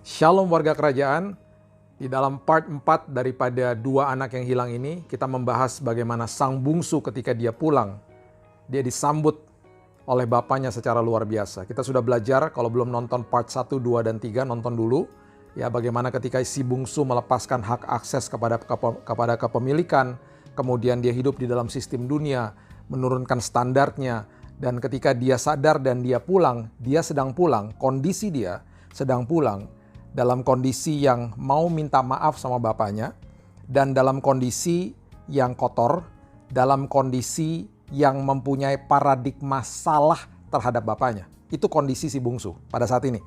Shalom warga kerajaan, di dalam part 4 daripada dua anak yang hilang ini, kita membahas bagaimana sang bungsu ketika dia pulang, dia disambut oleh bapaknya secara luar biasa. Kita sudah belajar, kalau belum nonton part 1, 2, dan 3, nonton dulu. Ya, bagaimana ketika si bungsu melepaskan hak akses kepada kepemilikan, kemudian dia hidup di dalam sistem dunia, menurunkan standarnya, dan ketika dia sadar dan dia pulang, dia sedang pulang, kondisi dia sedang pulang, dalam kondisi yang mau minta maaf sama bapaknya, dan dalam kondisi yang kotor, dalam kondisi yang mempunyai paradigma salah terhadap bapaknya. Itu kondisi si bungsu pada saat ini.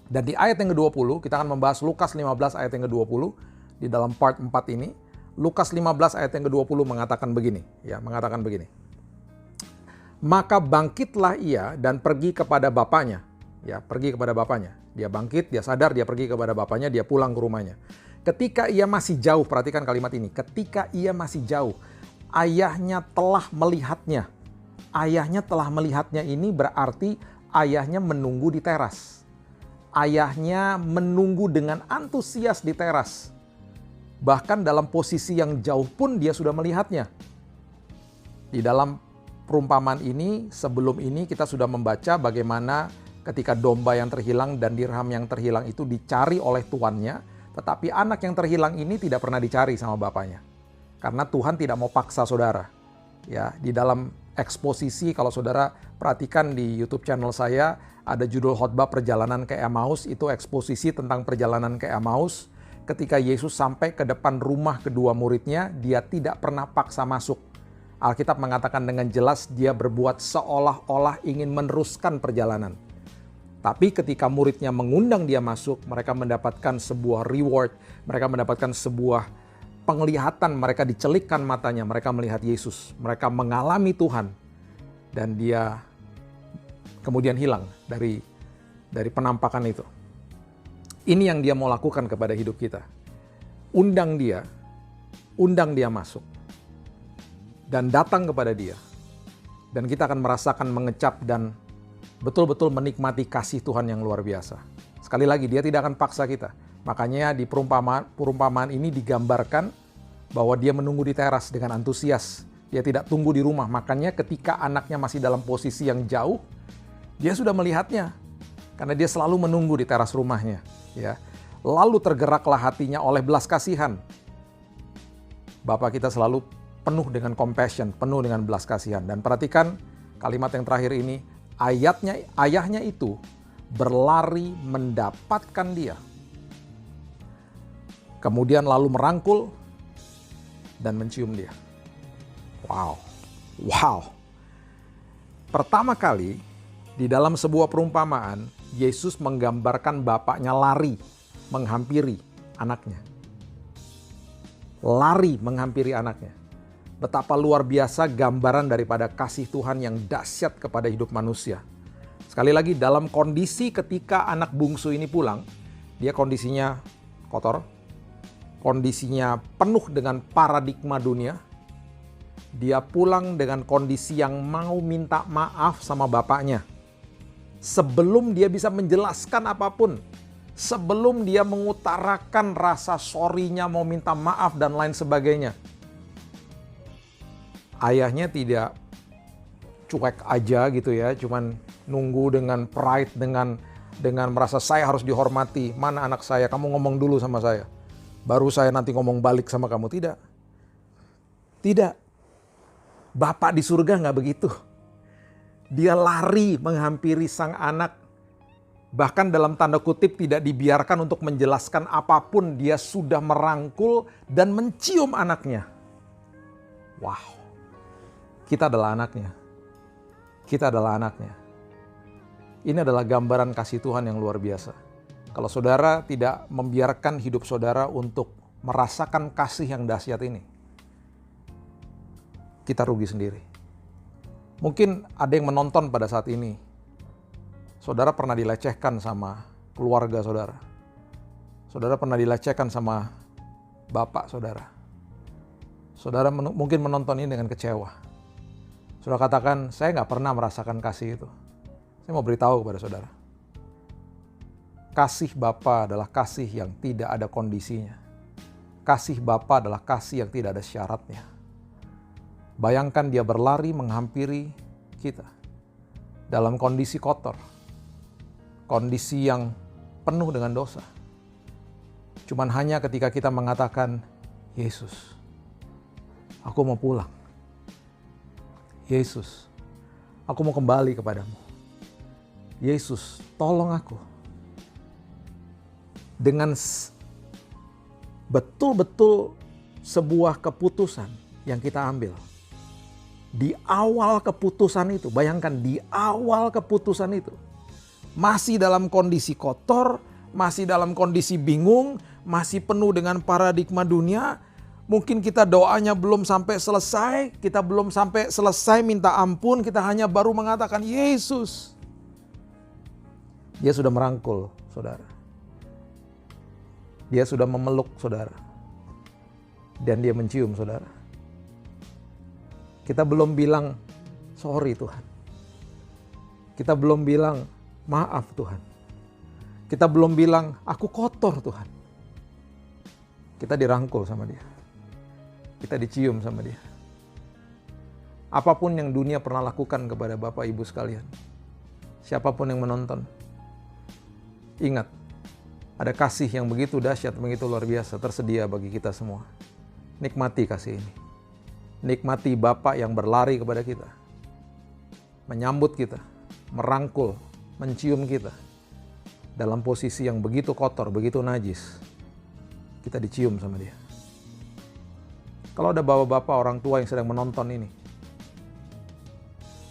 Dan di ayat yang ke-20, kita akan membahas Lukas 15 ayat yang ke-20 di dalam part 4 ini. Lukas 15 ayat yang ke-20 mengatakan begini, Maka bangkitlah ia dan pergi kepada bapaknya. Dia bangkit, dia sadar, dia pergi kepada bapaknya, dia pulang ke rumahnya. Ketika ia masih jauh, perhatikan kalimat ini. Ketika ia masih jauh, ayahnya telah melihatnya. Ayahnya telah melihatnya ini berarti ayahnya menunggu di teras. Ayahnya menunggu dengan antusias di teras. Bahkan dalam posisi yang jauh pun dia sudah melihatnya. Di dalam perumpamaan ini, sebelum ini kita sudah membaca bagaimana ketika domba yang terhilang dan dirham yang terhilang itu dicari oleh tuannya, tetapi anak yang terhilang ini tidak pernah dicari sama bapaknya. Karena Tuhan tidak mau paksa saudara. Ya, di dalam eksposisi, kalau saudara perhatikan di YouTube channel saya, ada judul khotbah Perjalanan ke Emmaus, itu eksposisi tentang perjalanan ke Emmaus. Ketika Yesus sampai ke depan rumah kedua muridnya, dia tidak pernah paksa masuk. Alkitab mengatakan dengan jelas dia berbuat seolah-olah ingin meneruskan perjalanan. Tapi ketika muridnya mengundang dia masuk, mereka mendapatkan sebuah reward, mereka mendapatkan sebuah penglihatan, mereka dicelikkan matanya, mereka melihat Yesus, mereka mengalami Tuhan, dan dia kemudian hilang dari penampakan itu. Ini yang dia mau lakukan kepada hidup kita. Undang dia masuk, dan datang kepada dia, dan kita akan merasakan mengecap dan betul-betul menikmati kasih Tuhan yang luar biasa. Sekali lagi, dia tidak akan paksa kita. Makanya di perumpamaan ini digambarkan bahwa dia menunggu di teras dengan antusias. Dia tidak tunggu di rumah. Makanya ketika anaknya masih dalam posisi yang jauh, dia sudah melihatnya. Karena dia selalu menunggu di teras rumahnya. Ya. Lalu tergeraklah hatinya oleh belas kasihan. Bapak kita selalu penuh dengan compassion, penuh dengan belas kasihan. Dan perhatikan kalimat yang terakhir ini, ayahnya itu berlari mendapatkan dia. Kemudian lalu merangkul dan mencium dia. Wow. Pertama kali di dalam sebuah perumpamaan, Yesus menggambarkan bapaknya lari menghampiri anaknya. Lari menghampiri anaknya. Betapa luar biasa gambaran daripada kasih Tuhan yang dahsyat kepada hidup manusia. Sekali lagi, dalam kondisi ketika anak bungsu ini pulang, dia kondisinya kotor, kondisinya penuh dengan paradigma dunia. Dia pulang dengan kondisi yang mau minta maaf sama bapaknya. Sebelum dia bisa menjelaskan apapun, sebelum dia mengutarakan rasa sorry-nya, mau minta maaf dan lain sebagainya, ayahnya tidak cuek aja gitu ya, cuman nunggu dengan pride, dengan merasa saya harus dihormati. Mana anak saya, kamu ngomong dulu sama saya, baru saya nanti ngomong balik sama kamu. Tidak. Bapak di surga nggak begitu. Dia lari menghampiri sang anak. Bahkan dalam tanda kutip tidak dibiarkan untuk menjelaskan apapun, dia sudah merangkul dan mencium anaknya. Wow. Kita adalah anaknya. Ini adalah gambaran kasih Tuhan yang luar biasa. Kalau saudara tidak membiarkan hidup saudara untuk merasakan kasih yang dahsyat ini, kita rugi sendiri. Mungkin ada yang menonton pada saat ini. Saudara pernah dilecehkan sama keluarga saudara. Saudara pernah dilecehkan sama bapak saudara. Saudara mungkin menonton ini dengan kecewa. Saudara katakan, saya nggak pernah merasakan kasih itu. Saya mau beritahu kepada saudara. Kasih Bapa adalah kasih yang tidak ada kondisinya. Kasih Bapa adalah kasih yang tidak ada syaratnya. Bayangkan dia berlari menghampiri kita dalam kondisi kotor, kondisi yang penuh dengan dosa. Cuman hanya ketika kita mengatakan, Yesus, aku mau pulang. Yesus, aku mau kembali kepadamu. Yesus, tolong aku. Dengan betul-betul sebuah keputusan yang kita ambil. Di awal keputusan itu, bayangkan di awal keputusan itu, masih dalam kondisi kotor, masih dalam kondisi bingung, masih penuh dengan paradigma dunia. Mungkin kita doanya belum sampai selesai, kita belum sampai selesai minta ampun, kita hanya baru mengatakan Yesus. Dia sudah merangkul saudara. Dia sudah memeluk saudara. Dan dia mencium saudara. Kita belum bilang, sorry Tuhan. Kita belum bilang, maaf Tuhan. Kita belum bilang, aku kotor Tuhan. Kita dirangkul sama dia. Kita dicium sama dia. Apapun yang dunia pernah lakukan kepada Bapak Ibu sekalian. Siapapun yang menonton. Ingat, ada kasih yang begitu dahsyat, begitu luar biasa tersedia bagi kita semua. Nikmati kasih ini. Nikmati Bapa yang berlari kepada kita. Menyambut kita, merangkul, mencium kita. Dalam posisi yang begitu kotor, begitu najis. Kita dicium sama dia. Kalau ada bapak-bapak orang tua yang sedang menonton ini,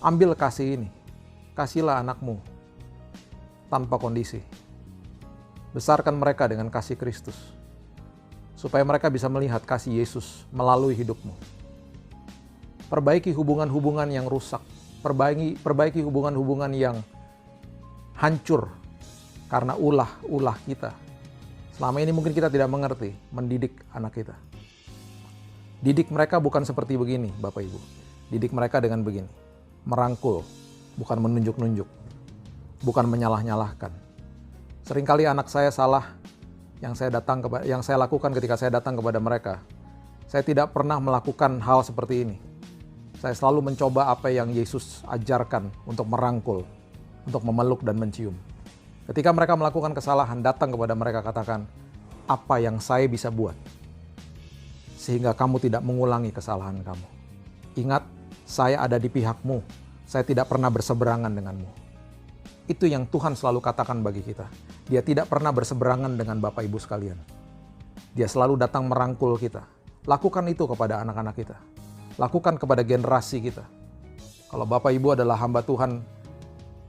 ambil kasih ini. Kasihlah anakmu tanpa kondisi. Besarkan mereka dengan kasih Kristus. Supaya mereka bisa melihat kasih Yesus melalui hidupmu. Perbaiki hubungan-hubungan yang rusak. Perbaiki hubungan-hubungan yang hancur karena ulah kita. Selama ini mungkin kita tidak mengerti mendidik anak kita. Didik mereka bukan seperti begini, Bapak Ibu. Didik mereka dengan begini. Merangkul, bukan menunjuk-nunjuk. Bukan menyalah-nyalahkan. Seringkali anak saya salah yang saya lakukan ketika saya datang kepada mereka. Saya tidak pernah melakukan hal seperti ini. Saya selalu mencoba apa yang Yesus ajarkan untuk merangkul, untuk memeluk dan mencium. Ketika mereka melakukan kesalahan, datang kepada mereka katakan, apa yang saya bisa buat sehingga kamu tidak mengulangi kesalahan kamu. Ingat, saya ada di pihakmu. Saya tidak pernah berseberangan denganmu. Itu yang Tuhan selalu katakan bagi kita. Dia tidak pernah berseberangan dengan Bapak Ibu sekalian. Dia selalu datang merangkul kita. Lakukan itu kepada anak-anak kita. Lakukan kepada generasi kita. Kalau Bapak Ibu adalah hamba Tuhan,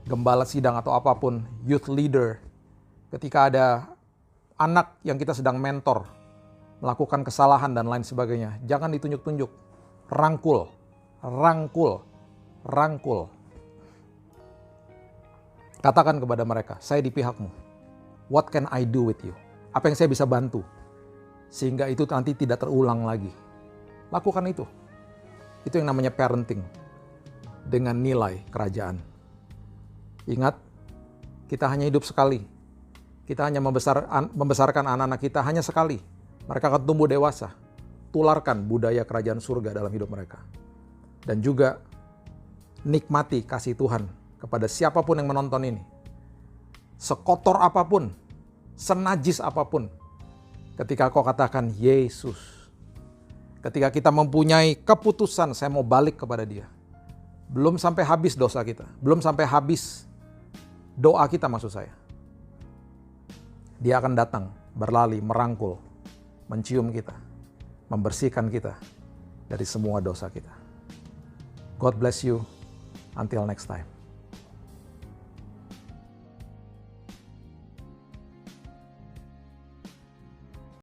gembala sidang atau apapun, youth leader, ketika ada anak yang kita sedang mentor, melakukan kesalahan dan lain sebagainya, jangan ditunjuk-tunjuk. Rangkul, rangkul, rangkul. Katakan kepada mereka, saya di pihakmu. What can I do with you? Apa yang saya bisa bantu? Sehingga itu nanti tidak terulang lagi. Lakukan itu. Itu yang namanya parenting. Dengan nilai kerajaan. Ingat, kita hanya hidup sekali. Kita hanya membesarkan anak-anak kita hanya sekali. Mereka akan tumbuh dewasa. Tularkan budaya kerajaan surga dalam hidup mereka. Dan juga nikmati kasih Tuhan kepada siapapun yang menonton ini. Sekotor apapun, senajis apapun. Ketika kau katakan Yesus. Ketika kita mempunyai keputusan saya mau balik kepada dia. Belum sampai habis dosa kita. Belum sampai habis doa kita maksud saya. Dia akan datang, berlari, merangkul, mencium kita, membersihkan kita dari semua dosa kita. God bless you. Until next time.